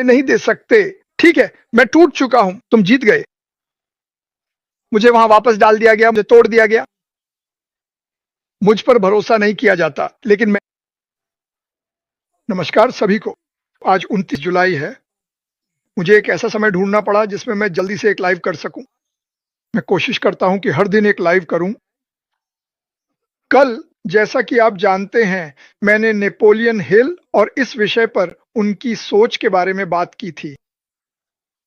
नहीं दे सकते। ठीक है, मैं टूट चुका हूं, तुम जीत गए। मुझे वहां वापस डाल दिया गया, मुझे तोड़ दिया गया। मुझ पर भरोसा नहीं किया जाता, लेकिन मैं। नमस्कार सभी को। आज 29 जुलाई है। मुझे एक ऐसा समय ढूंढना पड़ा जिसमें मैं जल्दी से एक लाइव कर सकूं। मैं कोशिश करता हूं कि हर दिन एक लाइव करूं। कल, जैसा कि आप जानते हैं, मैंने नेपोलियन हिल और इस विषय पर उनकी सोच के बारे में बात की थी।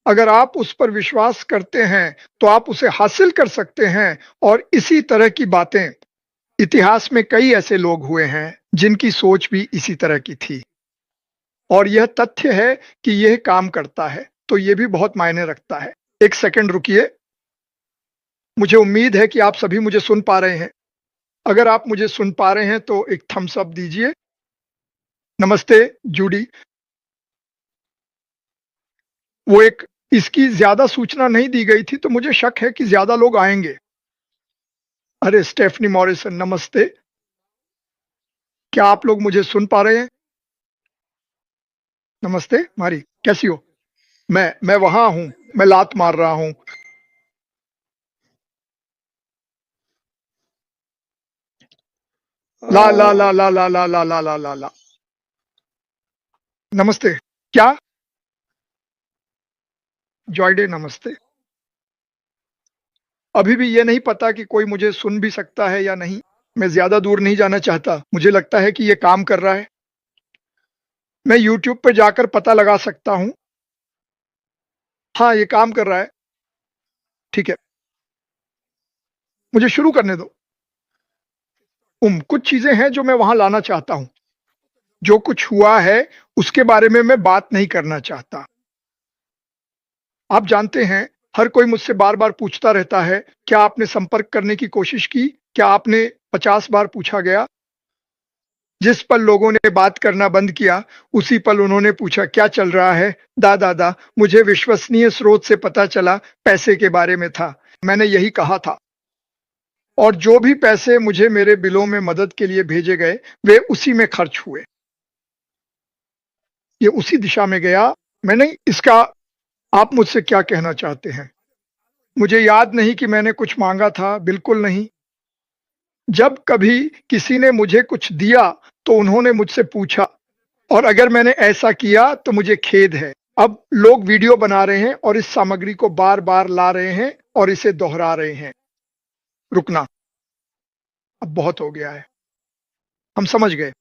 अगर आप उस पर विश्वास करते हैं तो आप उसे हासिल कर सकते हैं। और इसी तरह की बातें इतिहास में कई ऐसे लोग हुए हैं जिनकी सोच भी इसी तरह की थी। और यह तथ्य है कि यह काम करता है, तो यह भी बहुत मायने रखता है। एक सेकंड रुकिए। मुझे उम्मीद है कि आप सभी मुझे सुन पा रहे हैं। अगर आप मुझे सुन पा रहे हैं तो एक थम्स अप दीजिए। नमस्ते जूडी। वो एक इसकी ज्यादा सूचना नहीं दी गई थी, तो मुझे शक है कि ज्यादा लोग आएंगे। अरे स्टेफनी मॉरिसन, नमस्ते। क्या आप लोग मुझे सुन पा रहे हैं? नमस्ते मारी, कैसी हो? मैं वहां हूं। मैं लात मार रहा हूं। ला ला ला ला ला ला ला ला ला ला ला। नमस्ते। क्या? जॉयडे, नमस्ते। अभी भी ये नहीं पता कि कोई मुझे सुन भी सकता है या नहीं। मैं ज्यादा दूर नहीं जाना चाहता। मुझे लगता है कि ये काम कर रहा है। मैं YouTube पे जाकर पता लगा सकता हूं। हाँ, ये काम कर रहा है। ठीक है, मुझे शुरू करने दो। कुछ चीजें हैं जो मैं वहां लाना चाहता हूं। जो कुछ हुआ है उसके बारे में मैं बात नहीं करना चाहता। आप जानते हैं, हर कोई मुझसे बार बार पूछता रहता है, क्या आपने संपर्क करने की कोशिश की? क्या आपने 50 बार पूछा गया? जिस पल लोगों ने बात करना बंद किया, उसी पल उन्होंने पूछा, क्या चल रहा है? दादा, मुझे विश्वसनीय स्रोत से पता चला, पैसे के बारे में था। मैंने यही कहा था। और जो भी पैसे मुझे मेरे बिलों में मदद के लिए भेजे गए, वे उसी में खर्च हुए। ये उसी दिशा में गया। मैंने इसका। आप मुझसे क्या कहना चाहते हैं? मुझे याद नहीं कि मैंने कुछ मांगा था, बिल्कुल नहीं। जब कभी किसी ने मुझे कुछ दिया तो उन्होंने मुझसे पूछा, और अगर मैंने ऐसा किया तो मुझे खेद है। अब लोग वीडियो बना रहे हैं और इस सामग्री को बार बार ला रहे हैं और इसे दोहरा रहे हैं। रुकना, अब बहुत हो गया है। हम समझ गए।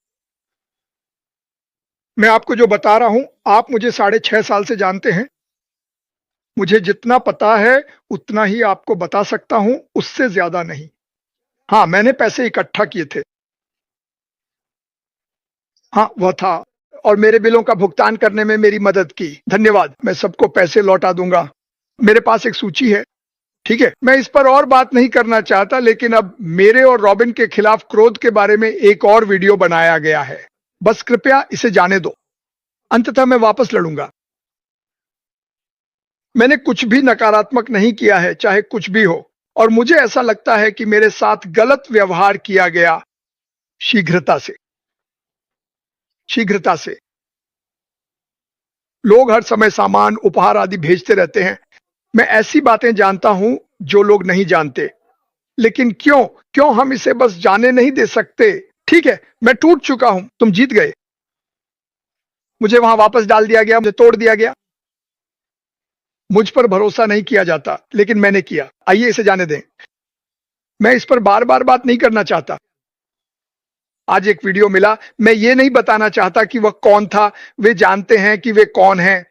मैं आपको जो बता रहा हूं, आप मुझे 6.5 साल से जानते हैं। मुझे जितना पता है उतना ही आपको बता सकता हूं, उससे ज्यादा नहीं। हाँ, मैंने पैसे इकट्ठा किए थे। हाँ, वह था। और मेरे बिलों का भुगतान करने में मेरी मदद की। धन्यवाद। मैं सबको पैसे लौटा दूंगा। मेरे पास एक सूची है। ठीक है, मैं इस पर और बात नहीं करना चाहता, लेकिन अब मेरे और रॉबिन के खिलाफ क्रोध के बारे में एक और वीडियो बनाया गया है। बस कृपया इसे जाने दो। अंततः मैं वापस लड़ूंगा। मैंने कुछ भी नकारात्मक नहीं किया है, चाहे कुछ भी हो। और मुझे ऐसा लगता है कि मेरे साथ गलत व्यवहार किया गया। शीघ्रता से। शीघ्रता से। लोग हर समय सामान, उपहार आदि भेजते रहते हैं। मैं ऐसी बातें जानता हूं जो लोग नहीं जानते। लेकिन क्यों क्यों हम इसे बस जाने नहीं दे सकते? ठीक है, मैं टूट चुका हूं, तुम जीत गए। मुझे वहां वापस डाल दिया गया, मुझे तोड़ दिया गया। मुझ पर भरोसा नहीं किया जाता, लेकिन मैंने किया। आइए इसे जाने दें। मैं इस पर बार बार बात नहीं करना चाहता। आज एक वीडियो मिला। मैं ये नहीं बताना चाहता कि वह कौन था। वे जानते हैं कि वे कौन हैं।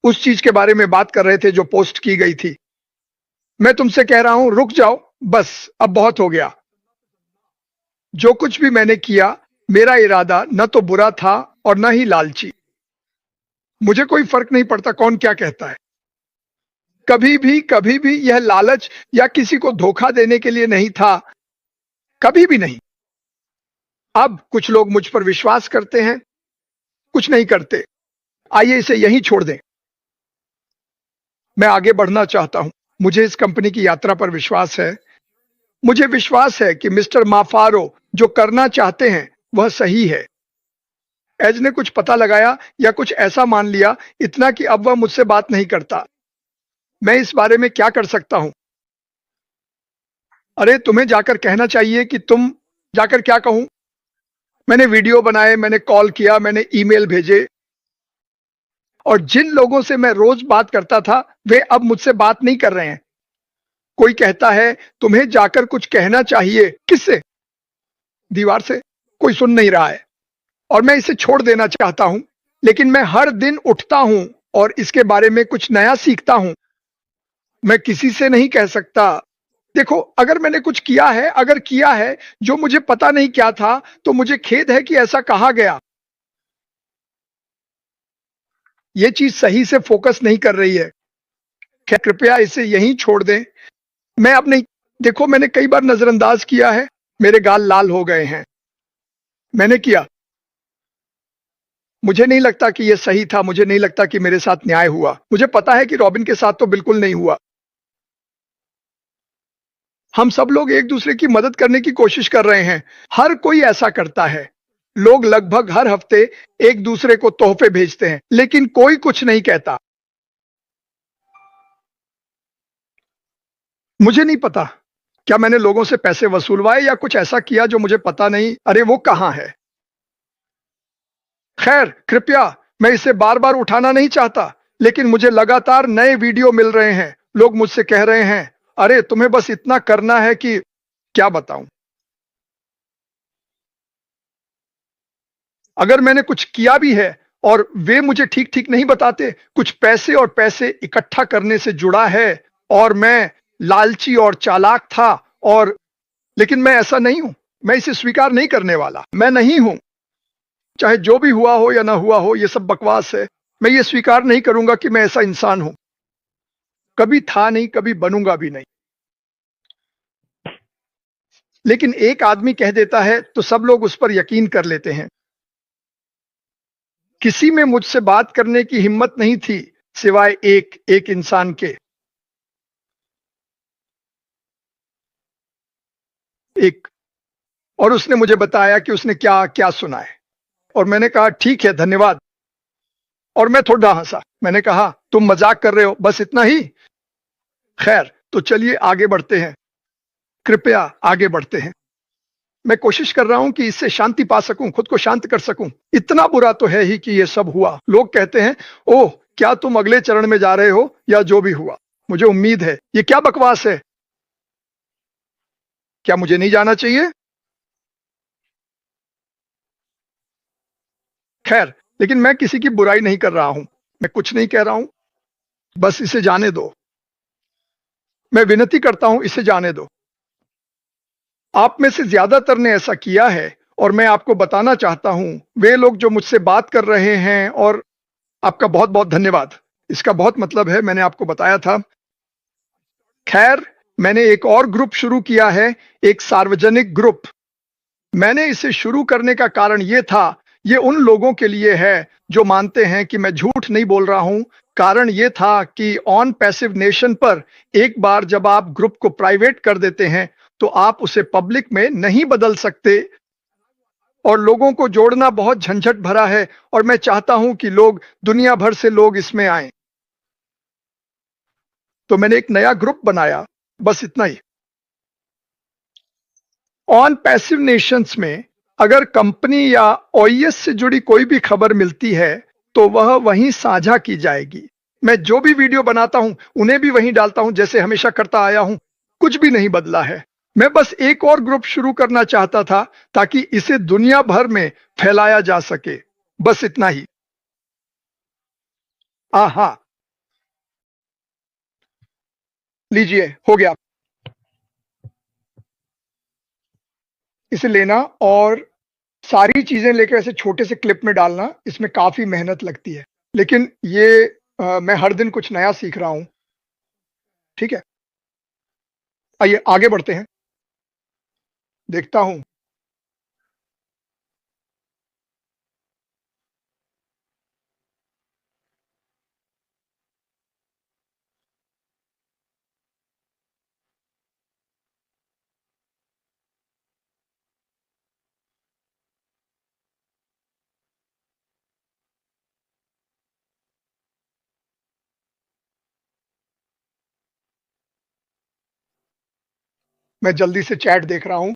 उस चीज के बारे में बात कर रहे थे जो पोस्ट की गई थी। मैं तुमसे कह रहा हूं, रुक जाओ। बस, अब बहुत हो गया। जो कुछ भी मैंने किया, मेरा इरादा न तो बुरा था और न ही लालची। मुझे कोई फर्क नहीं पड़ता कौन क्या कहता है। कभी भी यह लालच या किसी को धोखा देने के लिए नहीं था। कभी भी नहीं। अब कुछ लोग मुझ पर विश्वास करते हैं, कुछ नहीं करते। आइए इसे यहीं छोड़ दें। मैं आगे बढ़ना चाहता हूं। मुझे इस कंपनी की यात्रा पर विश्वास है। मुझे विश्वास है कि मिस्टर माफारो जो करना चाहते हैं वह सही है। एज ने कुछ पता लगाया या कुछ ऐसा मान लिया, इतना कि अब वह मुझसे बात नहीं करता। मैं इस बारे में क्या कर सकता हूं? अरे तुम्हें जाकर कहना चाहिए कि तुम जाकर क्या कहूं? मैंने वीडियो बनाए, मैंने कॉल किया, मैंने ईमेल भेजे, और जिन लोगों से मैं रोज बात करता था वे अब मुझसे बात नहीं कर रहे हैं। कोई कहता है तुम्हें जाकर कुछ कहना चाहिए। किससे? दीवार से। कोई सुन नहीं रहा है और मैं इसे छोड़ देना चाहता हूं, लेकिन मैं हर दिन उठता हूं और इसके बारे में कुछ नया सीखता हूं। मैं किसी से नहीं कह सकता। देखो, अगर मैंने कुछ किया है, अगर किया है जो मुझे पता नहीं क्या था, तो मुझे खेद है कि ऐसा कहा गया। ये चीज सही से फोकस नहीं कर रही है। खैर, कृपया इसे यहीं छोड़ दें। मैं अब नहीं। देखो, मैंने कई बार नजरअंदाज किया है। मेरे गाल लाल हो गए हैं। मैंने किया। मुझे नहीं लगता कि यह सही था। मुझे नहीं लगता कि मेरे साथ न्याय हुआ। मुझे पता है कि रॉबिन के साथ तो बिल्कुल नहीं हुआ। हम सब लोग एक दूसरे की मदद करने की कोशिश कर रहे हैं। हर कोई ऐसा करता है। लोग लगभग हर हफ्ते एक दूसरे को तोहफे भेजते हैं, लेकिन कोई कुछ नहीं कहता। मुझे नहीं पता क्या मैंने लोगों से पैसे वसूलवाए या कुछ ऐसा किया जो मुझे पता नहीं। अरे वो कहां है? खैर, कृपया, मैं इसे बार बार उठाना नहीं चाहता, लेकिन मुझे लगातार नए वीडियो मिल रहे हैं। लोग मुझसे कह रहे हैं, अरे तुम्हें बस इतना करना है कि क्या बताऊं। अगर मैंने कुछ किया भी है और वे मुझे ठीक ठीक नहीं बताते, कुछ पैसे और पैसे इकट्ठा करने से जुड़ा है, और मैं लालची और चालाक था, और लेकिन मैं ऐसा नहीं हूं। मैं इसे स्वीकार नहीं करने वाला। मैं नहीं हूं। चाहे जो भी हुआ हो या ना हुआ हो, यह सब बकवास है। मैं ये स्वीकार नहीं करूंगा कि मैं ऐसा इंसान हूं। कभी था नहीं, कभी बनूंगा भी नहीं। लेकिन एक आदमी कह देता है तो सब लोग उस पर यकीन कर लेते हैं। किसी में मुझसे बात करने की हिम्मत नहीं थी, सिवाय एक एक इंसान के। एक। और उसने मुझे बताया कि उसने क्या क्या सुना है। और मैंने कहा ठीक है, धन्यवाद। और मैं थोड़ा हंसा। मैंने कहा तुम मजाक कर रहे हो, बस इतना ही। खैर, तो चलिए आगे बढ़ते हैं। कृपया आगे बढ़ते हैं। मैं कोशिश कर रहा हूं कि इससे शांति पा सकूं, खुद को शांत कर सकूं। इतना बुरा तो है ही कि यह सब हुआ। लोग कहते हैं, ओह, क्या तुम अगले चरण में जा रहे हो या जो भी हुआ। मुझे उम्मीद है। ये क्या बकवास है? क्या मुझे नहीं जाना चाहिए? खैर, लेकिन मैं किसी की बुराई नहीं कर रहा हूं। मैं कुछ नहीं कह रहा हूं। बस इसे जाने दो। मैं विनती करता हूं, इसे जाने दो। आप में से ज्यादातर ने ऐसा किया है, और मैं आपको बताना चाहता हूं, वे लोग जो मुझसे बात कर रहे हैं, और आपका बहुत बहुत धन्यवाद। इसका बहुत मतलब है, मैंने आपको बताया था। खैर, मैंने एक और ग्रुप शुरू किया है, एक सार्वजनिक ग्रुप। मैंने इसे शुरू करने का कारण यह था, ये उन लोगों के लिए है जो मानते हैं कि मैं झूठ नहीं बोल रहा हूं। कारण यह था कि ऑन पैसिव नेशन पर एक बार जब आप ग्रुप को प्राइवेट कर देते हैं, तो आप उसे पब्लिक में नहीं बदल सकते, और लोगों को जोड़ना बहुत झंझट भरा है, और मैं चाहता हूं कि लोग, दुनिया भर से लोग इसमें आएं। तो मैंने एक नया ग्रुप बनाया। बस इतना ही। ऑन पैसिव नेशंस में अगर कंपनी या ओईएस से जुड़ी कोई भी खबर मिलती है, तो वह वहीं साझा की जाएगी। मैं जो भी वीडियो बनाता हूं, उन्हें भी वहीं डालता हूं, जैसे हमेशा करता आया हूं। कुछ भी नहीं बदला है। मैं बस एक और ग्रुप शुरू करना चाहता था, ताकि इसे दुनिया भर में फैलाया जा सके। बस इतना ही। हाँ, लीजिए, हो गया। इसे लेना और सारी चीजें लेकर ऐसे छोटे से क्लिप में डालना, इसमें काफी मेहनत लगती है। लेकिन ये मैं हर दिन कुछ नया सीख रहा हूं। ठीक है, आइए आगे बढ़ते हैं। देखता हूं। मैं जल्दी से चैट देख रहा हूं।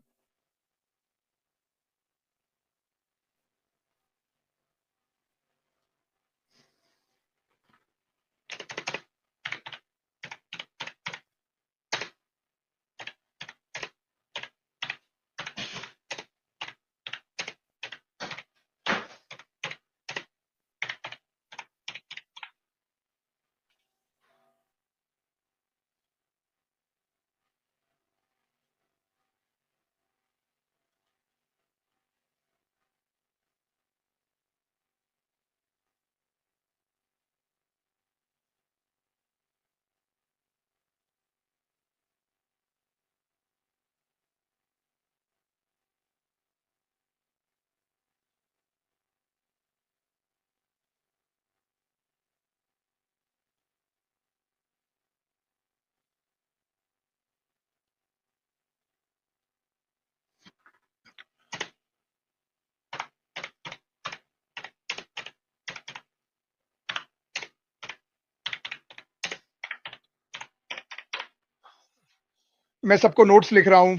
मैं सबको नोट्स लिख रहा हूं।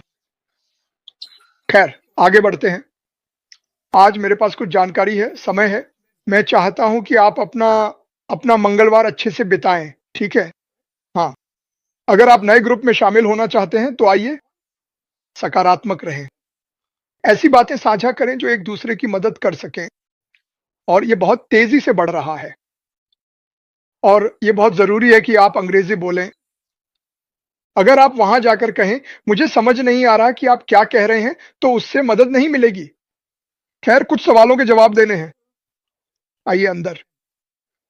खैर, आगे बढ़ते हैं। आज मेरे पास कुछ जानकारी है, समय है। मैं चाहता हूं कि आप अपना अपना मंगलवार अच्छे से बिताएं, ठीक है? हाँ, अगर आप नए ग्रुप में शामिल होना चाहते हैं तो आइए, सकारात्मक रहें। ऐसी बातें साझा करें जो एक दूसरे की मदद कर सकें। और ये बहुत तेजी से बढ़ रहा है और ये बहुत ज़रूरी है कि आप अंग्रेज़ी बोलें। अगर आप वहाँ जाकर कहें, मुझे समझ नहीं आ रहा कि आप क्या कह रहे हैं, तो उससे मदद नहीं मिलेगी। खैर, कुछ सवालों के जवाब देने हैं। आइए अंदर।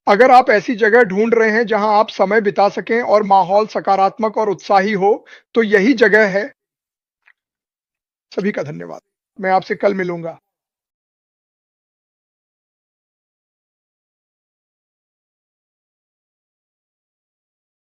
अगर आप ऐसी जगह ढूंढ रहे हैं जहां आप समय बिता सकें और माहौल सकारात्मक और उत्साही हो, तो यही जगह है। सभी का धन्यवाद। मैं आपसे कल मिलूंगा।